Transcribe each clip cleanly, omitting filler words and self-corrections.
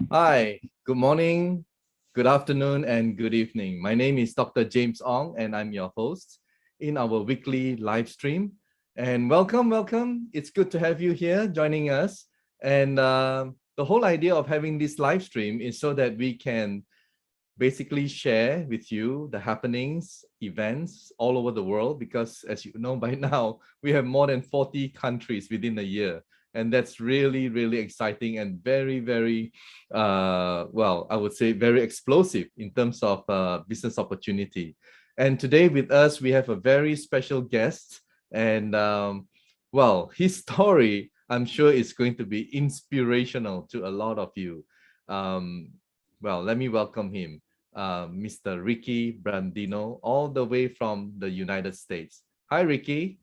Hi, good morning, good afternoon, and good evening. My name is Dr. James Ong, and I'm your host in our weekly live stream. And welcome. It's good to have you here joining us. And the whole idea of having this live stream is so that we can basically share with you the happenings, events all over the world, because as you know by now, we have more than 40 countries within a year. And that's really, really exciting and very, well, I would say very explosive in terms of business opportunity. And today with us, we have a very special guest. And well, his story, I'm sure is going to be inspirational to a lot of you. Well, let me welcome him. Mr. Ricky Brandino, all the way from the United States. Hi, Ricky.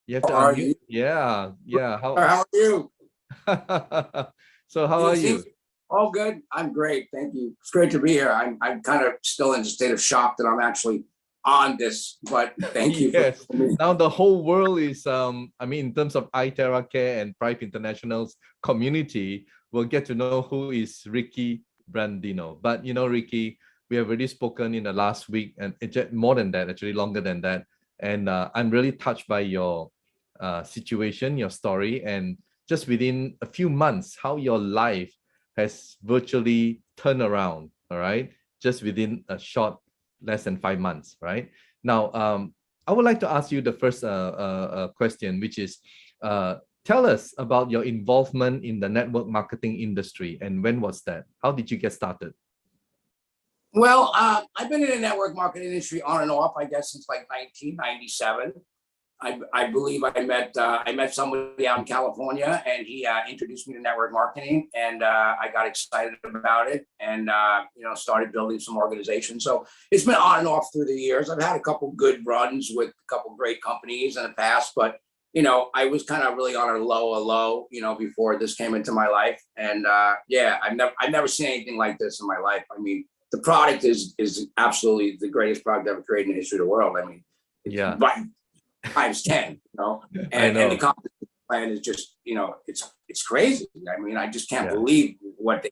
You have to How are unmute. you? Yeah. How are you? So how are you? All good. I'm great. Thank you. It's great to be here. I'm kind of still in a state of shock that I'm actually on this, but thank you. Yes. Now the whole world is, I mean, in terms of iTeraCare and Prife International's community, will get to know who is Ricky Brandino. But you know, Ricky, we have already spoken in the last week, and more than that, actually longer than that. And I'm really touched by your situation, your story, and just within a few months, how your life has virtually turned around. All right, just within a short, less than 5 months. Right now, I would like to ask you the first question, which is, tell us about your involvement in the network marketing industry, and when was that? How did you get started? Well, I've been in the network marketing industry on and off, I guess, since like 1997. I believe I met somebody out in California, and he introduced me to network marketing, and I got excited about it, and started building some organizations. So it's been on and off through the years. I've had a couple good runs with a couple great companies in the past, but I was kind of really on a low, before this came into my life. And yeah, I've never seen anything like this in my life. I mean, the product is absolutely the greatest product ever created in the history of the world. I mean, yeah, times 10, and the compensation plan is just, it's crazy. I mean, I just can't believe what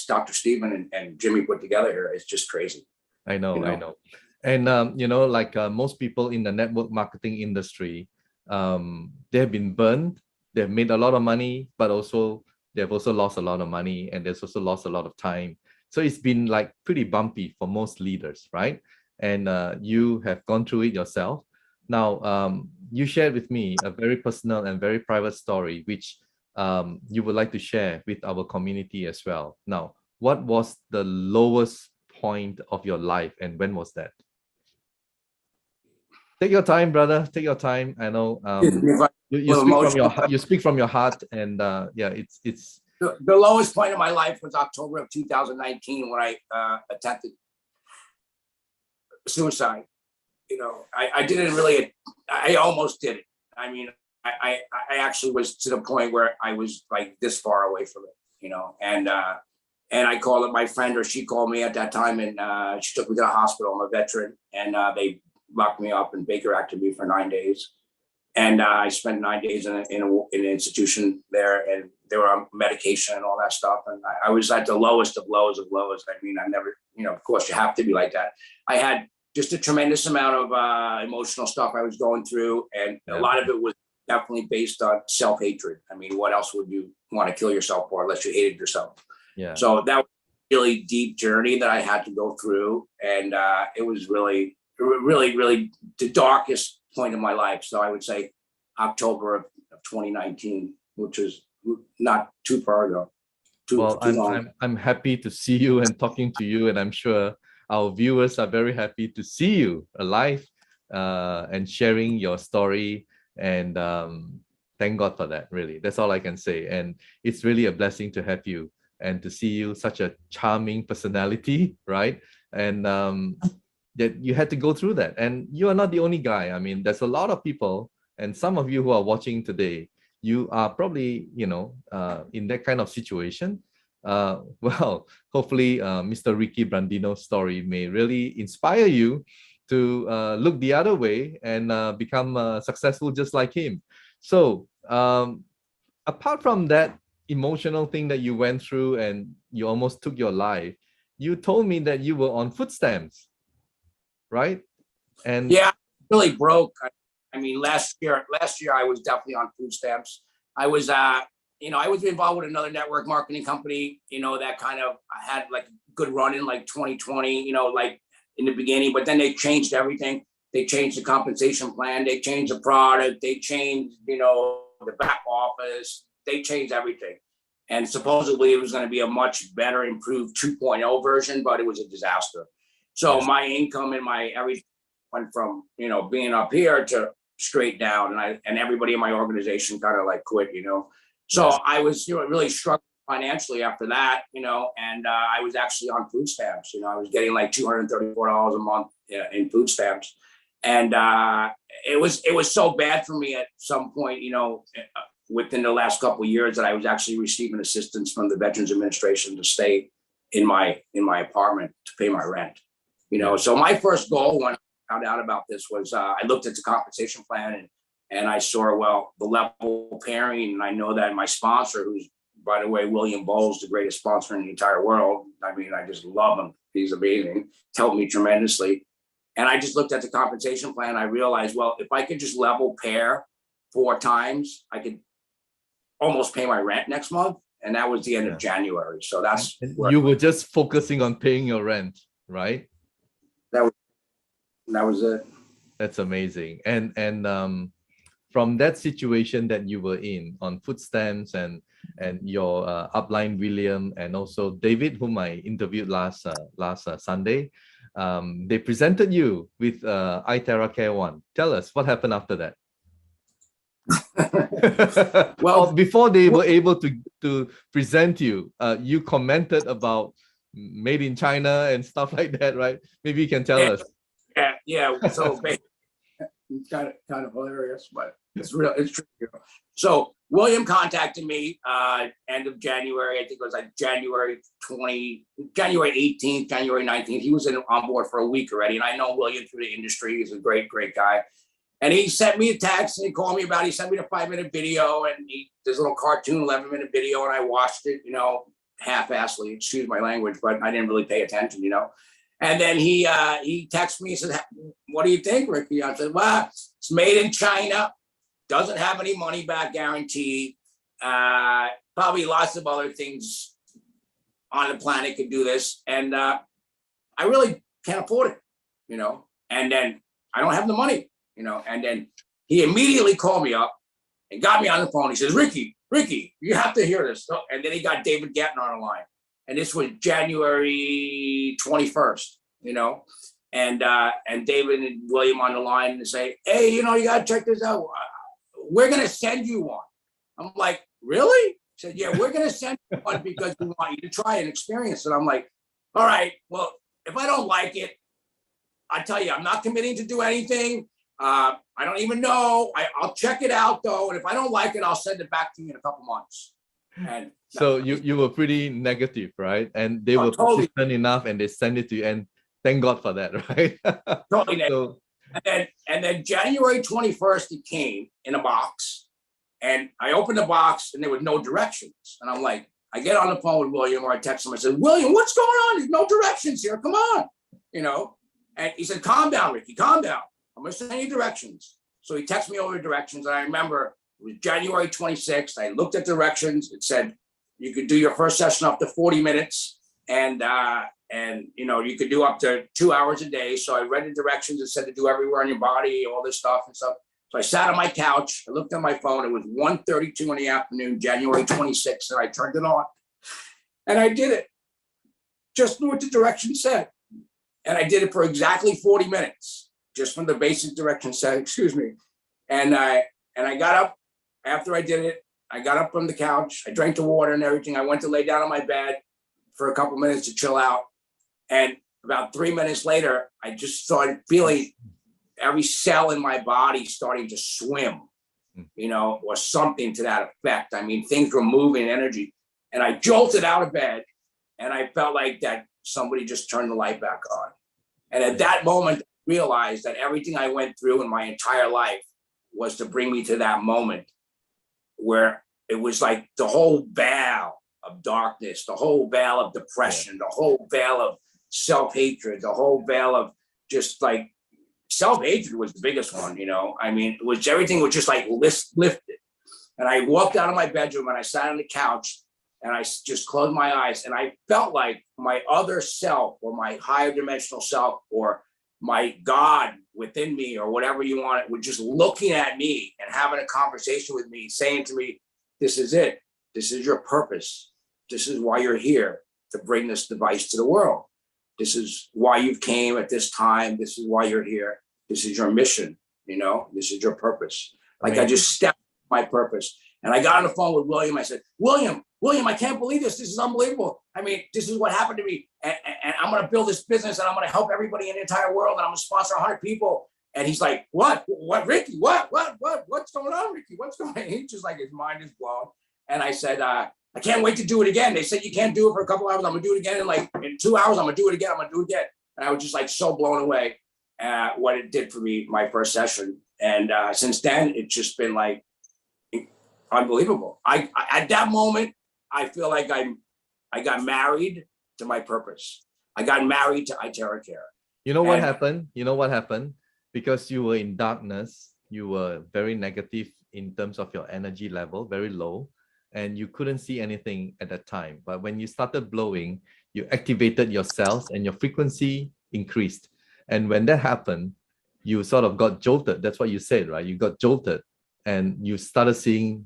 Dr. Stephen and Jimmy put together here. It's just crazy. I know. And like most people in the network marketing industry, they have been burned. They've made a lot of money, but also they've also lost a lot of money, and there's also lost a lot of time. So it's been like pretty bumpy for most leaders, right? And you have gone through it yourself. Now, you shared with me a very personal and very private story, which you would like to share with our community as well. Now, what was the lowest point of your life, and when was that? Take your time, brother. Take your time. I know you speak from your heart, and yeah, it's the lowest point of my life was October of 2019 when I attempted suicide. I didn't really. I almost did it. I mean, I actually was to the point where I was like this far away from it. And I called up my friend, or she called me at that time, and she took me to the hospital. I'm a veteran, and they locked me up and Baker acted me for 9 days. And I spent 9 days in an institution there, and they were on medication and all that stuff. And I was at the lowest of lows of lows. I mean, I never, of course you have to be like that. I had just a tremendous amount of emotional stuff I was going through. And a lot of it was definitely based on self-hatred. I mean, what else would you want to kill yourself for unless you hated yourself? Yeah. So that was a really deep journey that I had to go through. And it was really the darkest point of my life. So I would say October of 2019, which is not too far ago. I'm happy to see you and talking to you, and I'm sure our viewers are very happy to see you alive and sharing your story. And thank God for that. Really, that's all I can say. And it's really a blessing to have you and to see you, such a charming personality, right? And that you had to go through that, and you are not the only guy. I mean, there's a lot of people, and some of you who are watching today, you are probably in that kind of situation. Well, hopefully Mr. Ricky Brandino's story may really inspire you to look the other way and become successful just like him. So apart from that emotional thing that you went through and you almost took your life, you told me that you were on food stamps, right? And yeah, really broke. I mean, last year I was definitely on food stamps. I was, I was involved with another network marketing company, that kind of had like good run in like 2020, like in the beginning, but then they changed everything. They changed the compensation plan. They changed the product. They changed, the back office. They changed everything. And supposedly it was going to be a much better, improved 2.0 version, but it was a disaster. So my income and my everything went from, being up here to straight down. And everybody in my organization kind of like quit, So I was, really struggling financially after that, and I was actually on food stamps. I was getting like $234 a month in food stamps. And it was so bad for me at some point, within the last couple of years, that I was actually receiving assistance from the Veterans Administration to stay in my apartment to pay my rent. So my first goal when I found out about this was I looked at the compensation plan and I saw, well, the level pairing, and I know that my sponsor, who's, by the way, William Bowles, the greatest sponsor in the entire world. I mean, I just love him. He's amazing. Helped me tremendously. And I just looked at the compensation plan. I realized, well, if I could just level pair 4 times, I could almost pay my rent next month. And that was the end of January. So that's you were just focusing on paying your rent, right? That was it. That's amazing. And from that situation that you were in on food stamps and your upline William and also David, whom I interviewed last Sunday, they presented you with iTeraCare 1. Tell us what happened after that. Well, before they were able to present you, you commented about made in China and stuff like that, right? Maybe you can tell us. Yeah. So it's kind of hilarious, but it's real. It's true. So William contacted me end of January. I think it was like January 18th, January 19th. He was on board for a week already, and I know William through the industry. He's a great guy. And he sent me a text and he called me about it. He sent me the 5-minute video and this little cartoon 11-minute video, and I watched it, half-assedly, excuse my language, but I didn't really pay attention, And then he texted me and said, "What do you think, Ricky?" I said, "Well, it's made in China, doesn't have any money back guarantee. Probably lots of other things on the planet could do this. And I really can't afford it, and then I don't have the money. And then he immediately called me up and got me on the phone. He says, Ricky, you have to hear this." And then he got David Gatton on the line. And this was January 21st, and David and William on the line and say, "Hey, you got to check this out. We're going to send you one." I'm like, "Really?" He said, "Yeah, we're going to send you one because we want you to try and experience it." I'm like, "All right, well, if I don't like it, I tell you, I'm not committing to do anything. I don't even know. I'll check it out though. And if I don't like it, I'll send it back to you in a couple months." And so you were pretty negative, right? And they were totally persistent enough and they sent it to you, and thank God for that, right? Totally negative. And then January 21st, it came in a box, and I opened the box and there was no directions. And I'm like, I get on the phone with William, or I text him. I said, "William, what's going on? There's no directions here. Come on." And he said, "Calm down, Ricky, calm down. I'm going to send you directions." So he texted me over the directions. And I remember it was January 26th. I looked at directions. It said, you could do your first session up to 40 minutes. And you could do up to 2 hours a day. So I read the directions. It said to do everywhere on your body, all this stuff and stuff. So I sat on my couch. I looked at my phone. It was 1:32 in the afternoon, January 26th. And I turned it on. And I did it. Just knew what the directions said. And I did it for exactly 40 minutes. Just from the basic directions said, excuse me. And I got up after I did it. I got up from the couch. I drank the water and everything. I went to lay down on my bed for a couple minutes to chill out. And about 3 minutes later, I just started feeling every cell in my body starting to swim, or something to that effect. I mean, things were moving, energy. And I jolted out of bed and I felt like that somebody just turned the light back on. And at that moment, I realized that everything I went through in my entire life was to bring me to that moment where it was like the whole veil of darkness, the whole veil of depression, the whole veil of self-hatred, the whole veil of just like self-hatred was the biggest one, you know. I mean, it was everything was just like lifted. And I walked out of my bedroom and I sat on the couch and I just closed my eyes and I felt like my other self or my higher dimensional self or my God within me or whatever you want it, was just looking at me and having a conversation with me, saying to me, this is it. This is your purpose. This is why you're here, to bring this device to the world. This is why you came at this time. This is why you're here. This is your mission, you know, this is your purpose. Like I just stepped my purpose. And I got on the phone with William. I said, William, I can't believe this. This is unbelievable. I mean, this is what happened to me. And I'm going to build this business and I'm going to help everybody in the entire world. And I'm going to sponsor 100 people. And he's like, what, Ricky, what's going on, Ricky? What's going on? He's just like, his mind is blown. And I said, I can't wait to do it again. They said, you can't do it for a couple hours. I'm going to do it again. And like in 2 hours, I'm going to do it again. And I was just like so blown away at what it did for me, my first session. And since then, it's just been like, unbelievable. I at that moment, I feel like I got married to my purpose. I got married to iTeraCare. You know what happened? You know what happened? Because you were in darkness, you were very negative in terms of your energy level, very low, and you couldn't see anything at that time. But when you started blowing, you activated your cells and your frequency increased. And when that happened, you sort of got jolted. That's what you said, right? You got jolted and you started seeing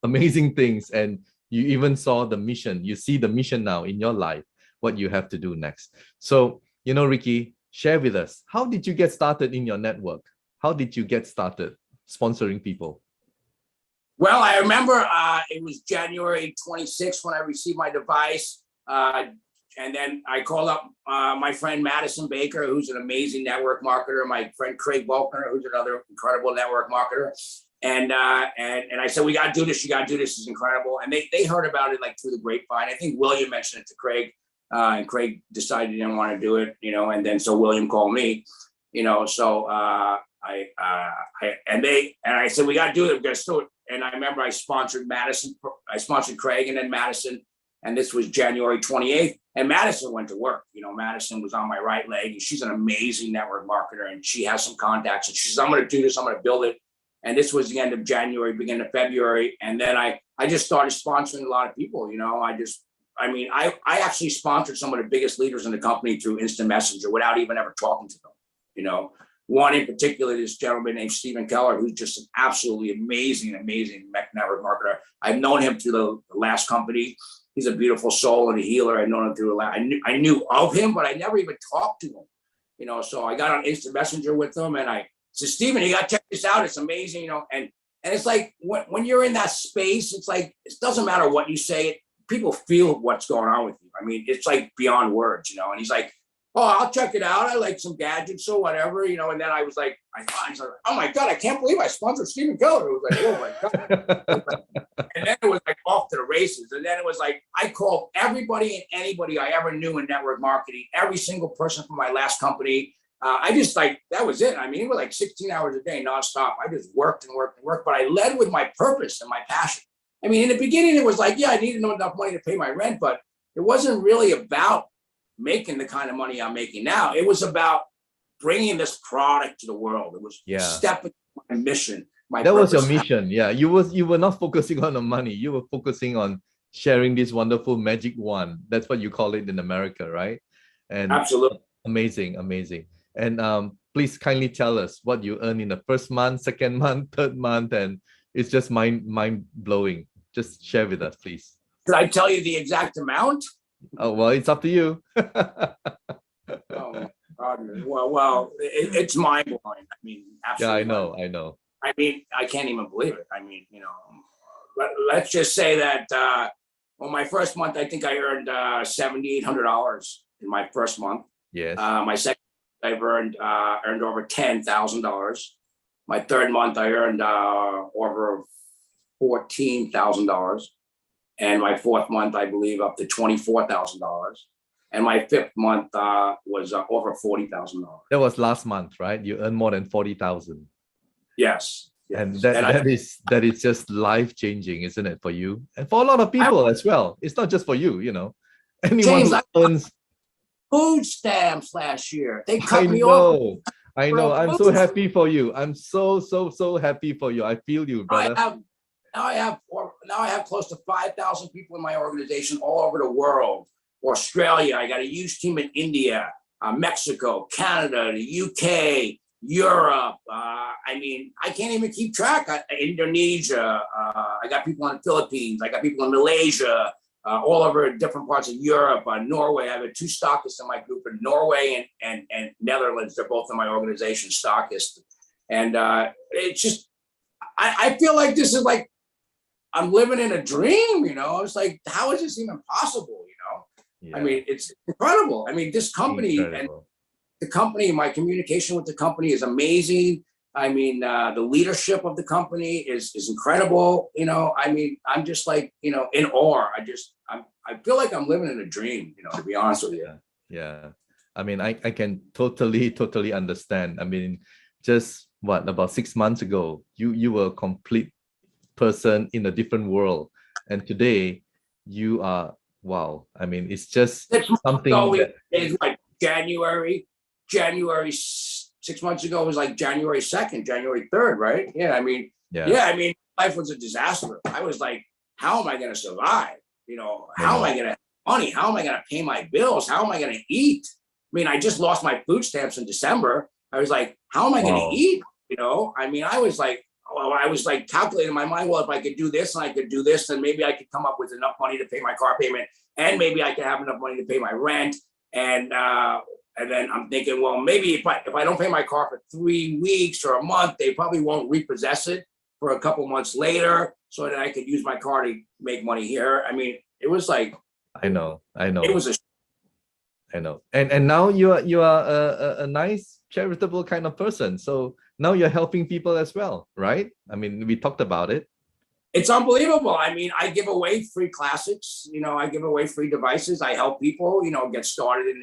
amazing things, and you even saw the mission. You see the mission now in your life, what you have to do next. So, you know, Ricky, share with us, how did you get started in your network? How did you get started sponsoring people? Well, I remember it was January 26th when I received my device. And then I called up my friend Madison Baker, who's an amazing network marketer, my friend Craig Volkner, who's another incredible network marketer. And I said, we got to do this. You got to do this. It's incredible. And they heard about it like through the grapevine. I think William mentioned it to Craig, and Craig decided he didn't want to do it, you know, and then so William called me, you know, so I said, we got to do it. We're going to do it. And I remember I sponsored Madison. I sponsored Craig and then Madison. And this was January 28th. And Madison went to work. You know, Madison was on my right leg. And she's an amazing network marketer. And she has some contacts. And she says, I'm going to do this. I'm going to build it. And this was the end of January, beginning of February. And then I just started sponsoring a lot of people. You know, I actually sponsored some of the biggest leaders in the company through instant messenger without even ever talking to them. You know, one in particular, this gentleman named Stephen Keller, who's just an absolutely amazing network marketer. I've known him through the last company. He's a beautiful soul and a healer. I've known him through the last. I knew of him, but I never even talked to him. You know, so I got on instant messenger with him and I said, Stephen, you got to check this out. It's amazing, you know. And it's like when you're in that space, it's like, it doesn't matter what you say. People feel what's going on with you. I mean, it's like beyond words, you know. And he's like, oh, I'll check it out. I like some gadgets or whatever, you know. And then I was like, oh my God, I can't believe I sponsored Stephen Keller. It was like, oh my God. And then it was like off to the races. And then it was like, I called everybody and anybody I ever knew in network marketing, every single person from my last company. I just like, that was it. I mean, it was like 16 hours a day nonstop. I just worked and worked and worked, but I led with my purpose and my passion. I mean, in the beginning, it was like, yeah, I needed enough money to pay my rent, but it wasn't really about making the kind of money I'm making now. It was about bringing this product to the world. It was stepping my mission. That was your mission. Yeah, you were not focusing on the money. You were focusing on sharing this wonderful magic wand. That's what you call it in America, right? And absolutely amazing. And please kindly tell us what you earn in the first month, second month, third month, and it's just mind blowing. Just share with us, please. Could I tell you the exact amount? Oh well, it's up to you. Oh, well, it's mind blowing. I mean, absolutely. Yeah, I know. I mean, I can't even believe it. I mean, you know, let's just say that well, my first month, I think I earned $7,800 in my first month. Yes. My second, I've earned over $10,000. My third month, I earned over $14,000. And my fourth month, I believe, up to $24,000. And my fifth month was over $40,000. That was last month, right? You earned more than 40,000. Yes. And that is just life changing, isn't it, for you and for a lot of people as well? It's not just for you, you know. Anyone James, who earns food stamps last year. They I cut me know, off. I know. I'm so happy for you. I'm so happy for you. I feel you, brother. Now I have close to 5,000 people in my organization all over the world. Australia, I got a huge team in India, Mexico, Canada, the UK, Europe. I mean, I can't even keep track. Indonesia. I got people in the Philippines. I got people in Malaysia. All over different parts of Europe, Norway. I have 2 stockists in my group in Norway and Netherlands. They're both in my organization, stockists. And it's just, I feel like this is like, I'm living in a dream, you know? It's like, how is this even possible, you know? Yeah. I mean, it's incredible. I mean, this company and the company, my communication with the company is amazing. I mean, the leadership of the company is incredible. You know, I mean, I'm just like, you know, in awe. I feel like I'm living in a dream, you know, to be honest with you. Yeah. I mean, I can totally understand. I mean, just about 6 months ago, you were a complete person in a different world. And today you are, wow. I mean, it's just something that it's like January 6 months ago was like January 2nd, January 3rd, right? Yeah, I mean, I mean, life was a disaster. I was like, how am I going to survive? You know, how am I going to have money? How am I going to pay my bills? How am I going to eat? I mean, I just lost my food stamps in December. I was like, how am I going to eat? You know, I mean, I was like calculating in my mind, well, if I could do this and I could do this, then maybe I could come up with enough money to pay my car payment, and maybe I could have enough money to pay my rent. And then I'm thinking, well, maybe if I don't pay my car for 3 weeks or a month, they probably won't repossess it for a couple months later, so that I could use my car to make money here. I mean, it was like, I know. It was I know. And now you are a nice charitable kind of person. So now you're helping people as well, right? I mean, we talked about it. It's unbelievable. I mean, I give away free classics. You know, I give away free devices. I help people, you know, get started in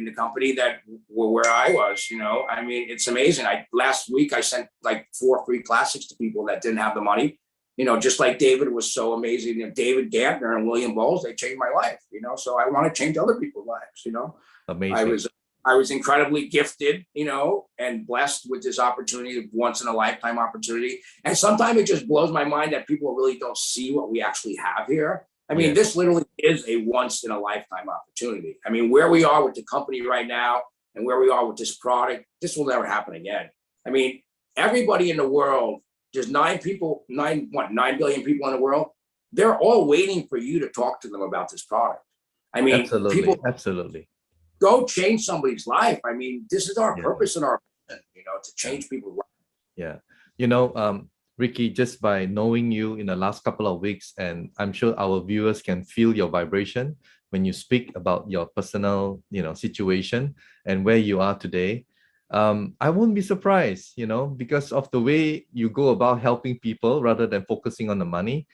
the company that were where I was. You know, I mean, it's amazing. Last week I sent like 4 free classics to people that didn't have the money. You know, just like David was so amazing. You know, David Gantner and William Bowles, they changed my life. You know, so I want to change other people's lives. You know, amazing. I was incredibly gifted, you know, and blessed with this opportunity, once in a lifetime opportunity. And sometimes it just blows my mind that people really don't see what we actually have here. I mean, this literally is a once in a lifetime opportunity. I mean, where we are with the company right now and where we are with this product, this will never happen again. I mean, everybody in the world, there's 9 billion people in the world. They're all waiting for you to talk to them about this product. I mean, absolutely. Go change somebody's life. I mean, this is our purpose and our, you know, to change people's lives. Yeah. You know, Ricky, just by knowing you in the last couple of weeks, and I'm sure our viewers can feel your vibration when you speak about your personal, you know, situation and where you are today. I won't be surprised, you know, because of the way you go about helping people rather than focusing on the money,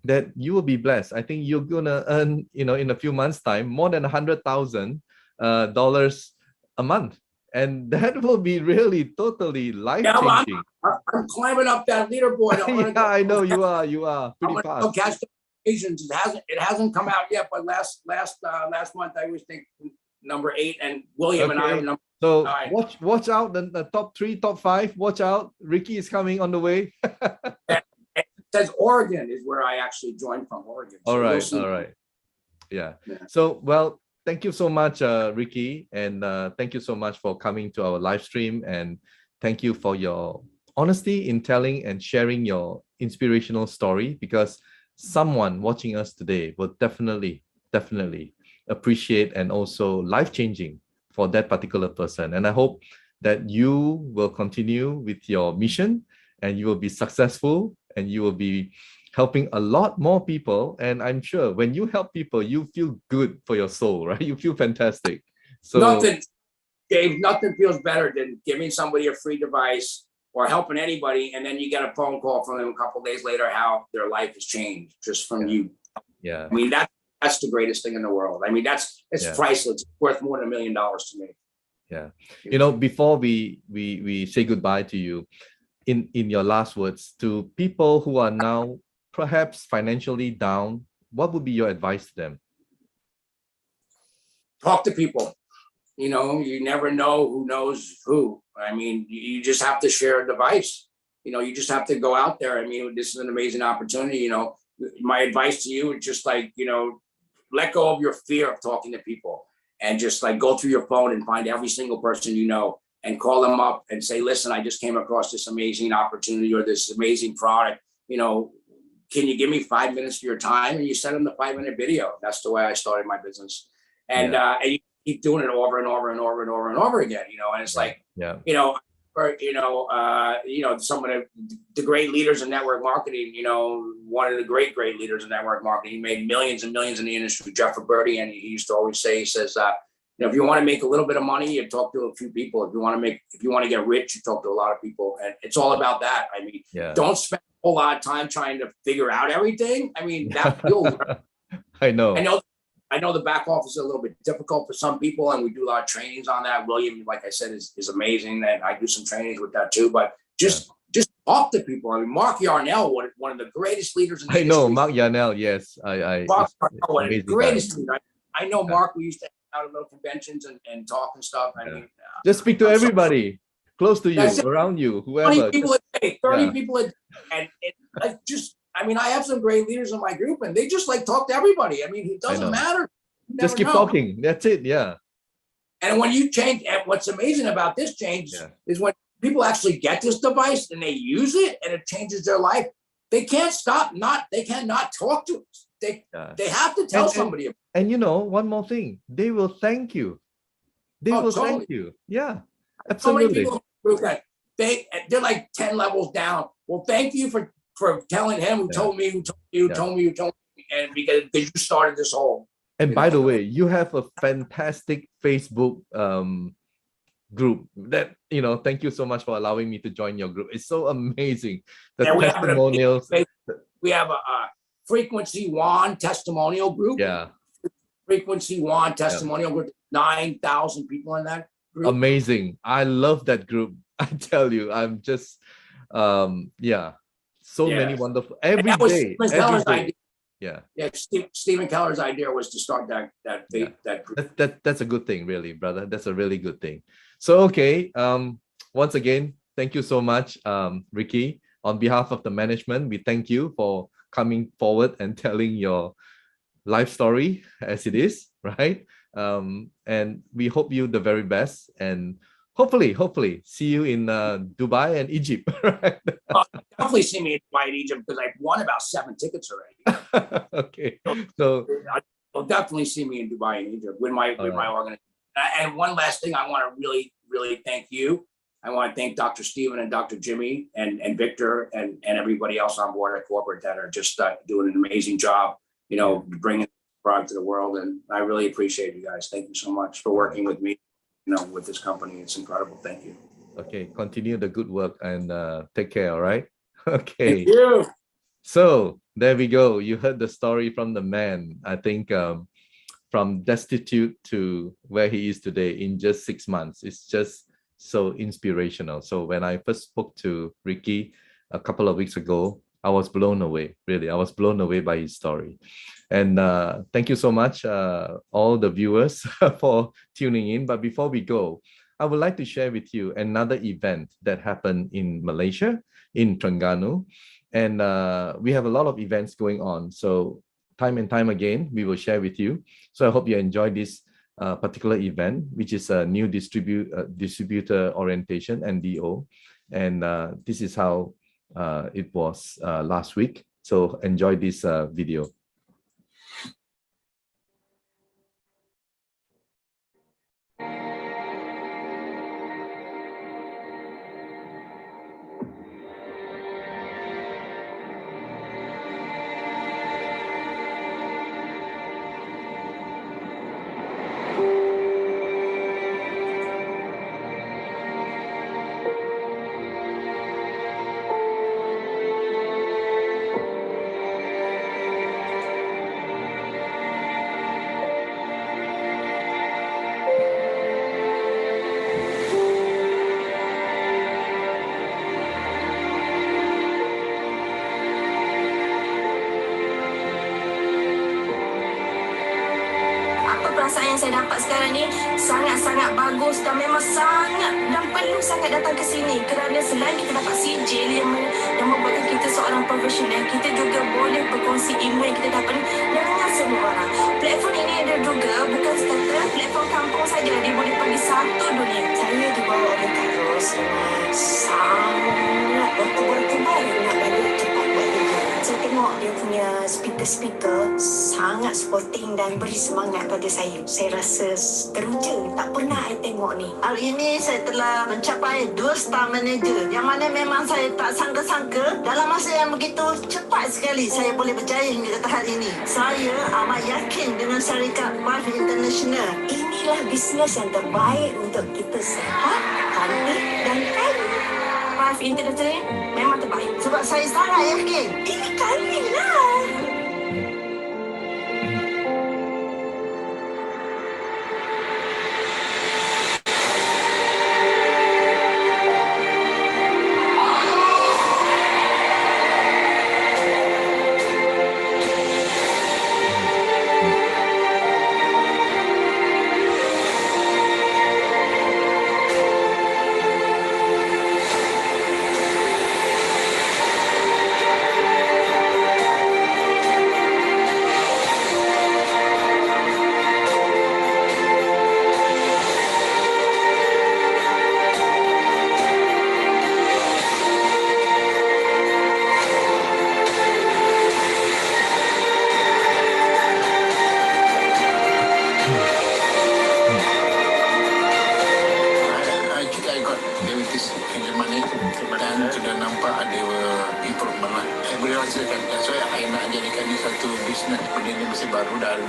that you will be blessed. I think you're gonna earn, you know, in a few months' time, more than $100,000 a month, and that will be really totally life-changing. I'm climbing up that leaderboard. I know you are pretty fast. Go catch the Asians. It hasn't come out yet, but last month I was thinking number 8, and William and I are number 9. Watch out, the top 3, top 5. Watch out, Ricky is coming on the way. It says Oregon is where I actually joined from, Oregon. So all right. Yeah. So, well, thank you so much, Ricky, and thank you so much for coming to our live stream, and thank you for your honesty in telling and sharing your inspirational story, because someone watching us today will definitely appreciate and also life-changing for that particular person. And I hope that you will continue with your mission and you will be successful and you will be helping a lot more people. And I'm sure when you help people, you feel good for your soul, right? You feel fantastic. So nothing feels better than giving somebody a free device or helping anybody, and then you get a phone call from them a couple of days later how their life has changed just from you. Yeah. I mean, that's the greatest thing in the world. I mean, it's priceless. It's worth more than $1 million to me. Yeah. You know, before we say goodbye to you, in your last words, to people who are now perhaps financially down, what would be your advice to them? Talk to people. You know, you never know who knows who. I mean, you just have to share a device. You know, you just have to go out there. I mean, this is an amazing opportunity. You know, my advice to you is just like, you know, let go of your fear of talking to people and just like go through your phone and find every single person you know and call them up and say, listen, I just came across this amazing opportunity or this amazing product. You know, can you give me 5 minutes of your time? And you send them the 5-minute video. That's the way I started my business. And, and you keep doing it over and over and over and over and over again, you know, and it's like, you know, or, you know, some of the great leaders in network marketing, you know, one of the great leaders in network marketing, he made millions and millions in the industry, Jeff Roberti, and he used to always say, he says, you know, if you want to make a little bit of money, you talk to a few people. If you want to get rich, you talk to a lot of people. And it's all about that. I mean, don't spend a whole lot of time trying to figure out everything. I mean, that you'll learn. I know the back office is a little bit difficult for some people, and we do a lot of trainings on that. William, like I said, is amazing, and I do some trainings with that too. But just talk to people. I mean, Mark Yarnell, one of the greatest leaders in the industry. I know Mark Yarnell. Yes, Mark Yarnell, one of the greatest leaders. I know Mark. We used to hang out at little conventions and talk and stuff. I mean, just speak to everybody close to you, around you, whoever. 20 people a day, 30 people a day, and like just. I mean, I have some great leaders in my group, and they just like talk to everybody. I mean, it doesn't matter. Just keep talking. That's it. Yeah. And when you change, and what's amazing about this change is when people actually get this device and they use it, and it changes their life. They can't stop. They cannot talk to us. They have to tell somebody. And you know, one more thing, they will thank you. They will thank you. Yeah, absolutely. So many people, they're like 10 levels down. Well, thank you for telling him who told me, who told you, told me, and because you started this whole. And by the way, you have a fantastic Facebook group that, you know, thank you so much for allowing me to join your group. It's so amazing. The testimonials. We have a Frequency One testimonial group. Yeah. Frequency One testimonial group. 9,000 people in that group. Amazing. I love that group. I tell you, I'm just, many wonderful every day. Stephen Keller's idea was to start that group. That's a good thing, really, brother. That's a really good thing. So okay, once again, thank you so much, Ricky. On behalf of the management, we thank you for coming forward and telling your life story as it is, right? And we hope you the very best, and hopefully see you in Dubai and Egypt, right? Definitely see me in Dubai and Egypt, because I've won about 7 tickets already. Okay, so you'll definitely see me in Dubai and Egypt with my organization. And one last thing, I want to really thank you. I want to thank Dr. Steven and Dr. Jimmy and Victor and everybody else on board at corporate that are just doing an amazing job, you know, bringing the product to the world. And I really appreciate you guys. Thank you so much for working with me, you know, with this company. It's incredible. Thank you. Okay, continue the good work and take care. All right. Okay. Thank you. So there we go. You heard the story from the man. I think from destitute to where he is today in just 6 months. It's just so inspirational. So when I first spoke to Ricky a couple of weeks ago, I was blown away. Really, I was blown away by his story. And thank you so much, all the viewers, for tuning in. But before we go, I would like to share with you another event that happened in Malaysia, in Terengganu. And we have a lot of events going on. So time and time again, we will share with you. So I hope you enjoy this particular event, which is a new distributor orientation, NDO. And this is how it was last week. So enjoy this video. saya dapat sekarang ni sangat-sangat bagus dan memang sangat dan perlu sangat datang ke sini kerana selain kita dapat sijil yang membuatkan kita seorang profesional, kita juga boleh berkongsi ilmu yang kita dapat dengan semua orang. Platform ini ada juga bukan sekadar platform kampung saja, dia boleh pergi satu dunia. Saya dibawa oleh Kak Ros sangat bertubar-tubar nak bagi cepat buat video. Saya tengok dia punya speaker sangat supporting dan beri semangat pada saya. Saya rasa teruja, tak pernah saya tengok ni. Hari ini saya telah mencapai 2 star manager yang mana memang saya tak sangka-sangka dalam masa yang begitu cepat sekali saya boleh berjaya hingga ke tahap ini. Saya amat yakin dengan syarikat Prife International. Inilah bisnes yang terbaik untuk kita sehat, cantik dan kaya. Prife International memang terbaik sebab saya sangat yakin ini kami lah.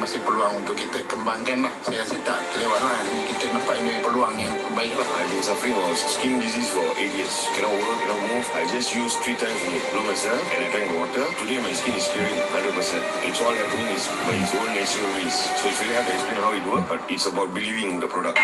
Masih peluang untuk kita kembangkan lah. Saya rasa tak terlewat lah. Kita nampak ini peluang yang baik lah. I've been suffering of skin disease for 8 years. Cannot work, cannot move. I just use 3 times to blow myself and I drank water. Today my skin is clearing 100%. It's all happening is by its own natural ways. So it's really hard to explain how it works, but it's about believing in the product.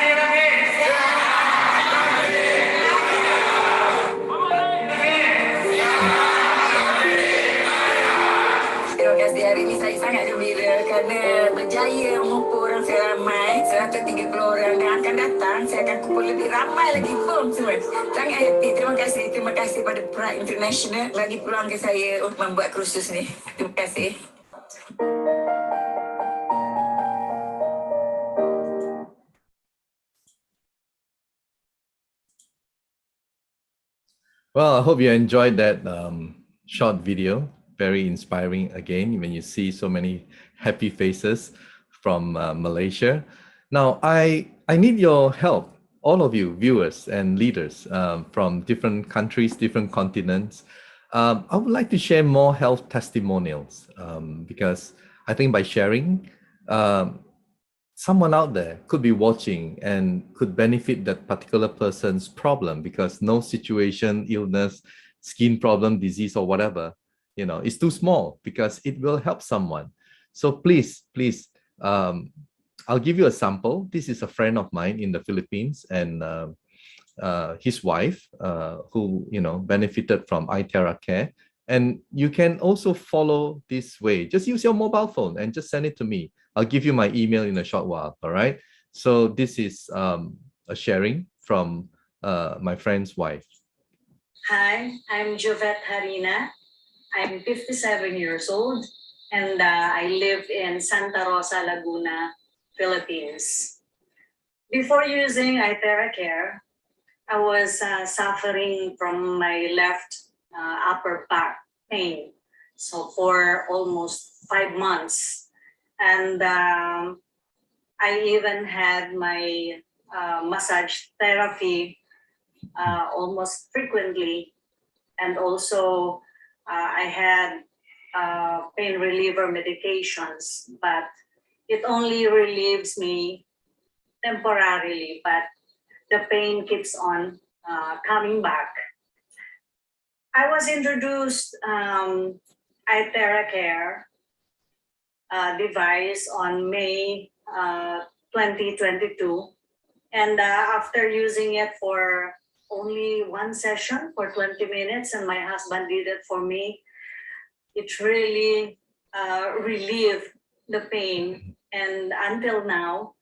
Terima kasih, hari ini saya sangat gembira kerana berjaya mengumpul orang seramai 130 orang dan akan datang saya akan kumpul lebih ramai lagi pun semua. Sangat happy. Terima kasih pada Prife International bagi peluang ke saya untuk membuat kursus ni. Terima kasih. Well, I hope you enjoyed that short video. Very inspiring again when you see so many happy faces from Malaysia. Now, I need your help, all of you viewers and leaders from different countries, different continents. I would like to share more health testimonials because I think by sharing, someone out there could be watching and could benefit that particular person's problem because no situation, illness, skin problem, disease, or whatever, you know, it's too small because it will help someone. So please, I'll give you a sample. This is a friend of mine in the Philippines and his wife who, you know, benefited from iTeraCare. And you can also follow this way. Just use your mobile phone and just send it to me. I'll give you my email in a short while, all right? So this is a sharing from my friend's wife. Hi, I'm Jovette Harina. I'm 57 years old and I live in Santa Rosa, Laguna, Philippines. Before using iTeraCare, I was suffering from my left upper back pain. So for almost 5 months. And I even had my massage therapy almost frequently. And also I had pain reliever medications, but it only relieves me temporarily, but the pain keeps on coming back. I was introduced iTeraCare device on May 2022, and after using it for only one session for 20 minutes, and my husband did it for me, it really relieved the pain. And until now,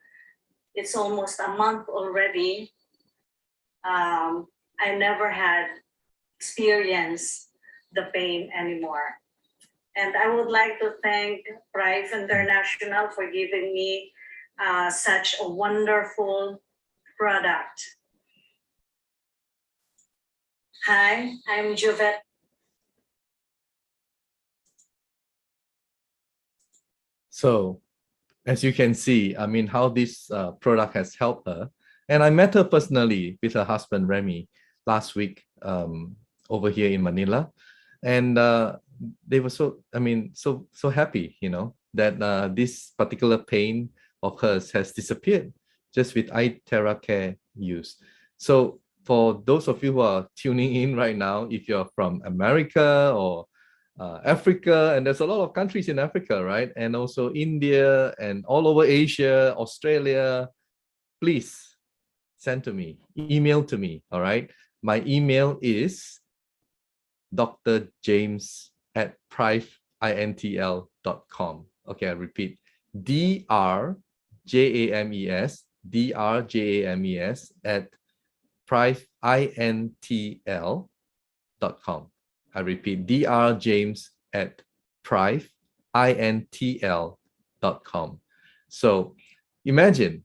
it's almost a month already. I never had experienced the pain anymore. And I would like to thank Prife International for giving me such a wonderful product. Hi, I'm Jovette. So, as you can see, I mean, how this product has helped her. And I met her personally with her husband, Remy, last week over here in Manila. And they were so happy, you know, that this particular pain of hers has disappeared just with iTeraCare use. So for those of you who are tuning in right now, if you're from America or Africa, and there's a lot of countries in Africa, right? And also India and all over Asia, Australia, please send to me, email to me, all right? My email is drjames@prifeintl.com. Okay, I repeat, drjames at prifeintl.com. I repeat, drjames@prifeintl.com. So imagine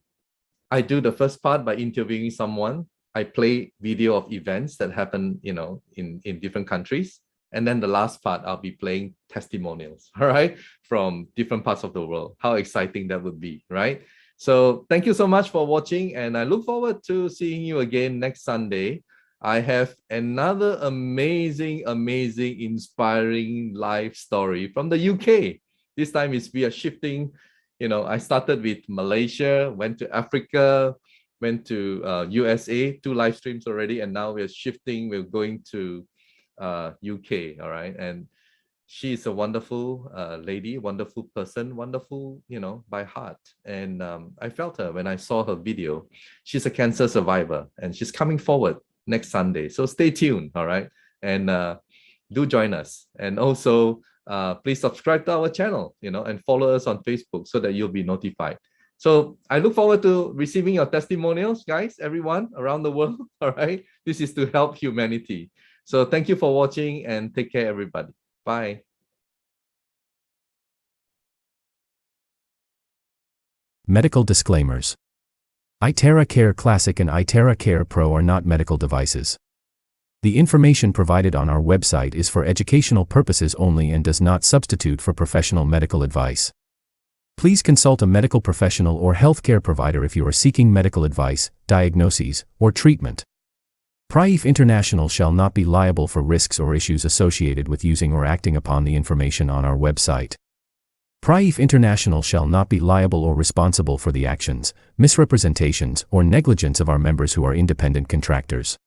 I do the first part by interviewing someone. I play video of events that happen, you know, in different countries. And then the last part, I'll be playing testimonials, all right, from different parts of the world. How exciting that would be, right? So thank you so much for watching, and I look forward to seeing you again next Sunday. I have another amazing, inspiring life story from the UK. This time we are shifting. You know, I started with Malaysia, went to Africa, went to USA, 2 live streams already, and now we're shifting. We're going to UK, all right? And she's a wonderful lady, wonderful person, wonderful, you know, by heart. And I felt her when I saw her video. She's a cancer survivor, and she's coming forward next Sunday. So stay tuned, all right? And do join us. And also, please subscribe to our channel, you know, and follow us on Facebook so that you'll be notified. So I look forward to receiving your testimonials, guys, everyone around the world, all right? This is to help humanity. So thank you for watching, and take care, everybody. Bye. Medical disclaimers. iTeraCare Classic and iTeraCare Pro are not medical devices. The information provided on our website is for educational purposes only and does not substitute for professional medical advice. Please consult a medical professional or healthcare provider if you are seeking medical advice, diagnoses, or treatment. Prife International shall not be liable for risks or issues associated with using or acting upon the information on our website. Prife International shall not be liable or responsible for the actions, misrepresentations, or negligence of our members who are independent contractors.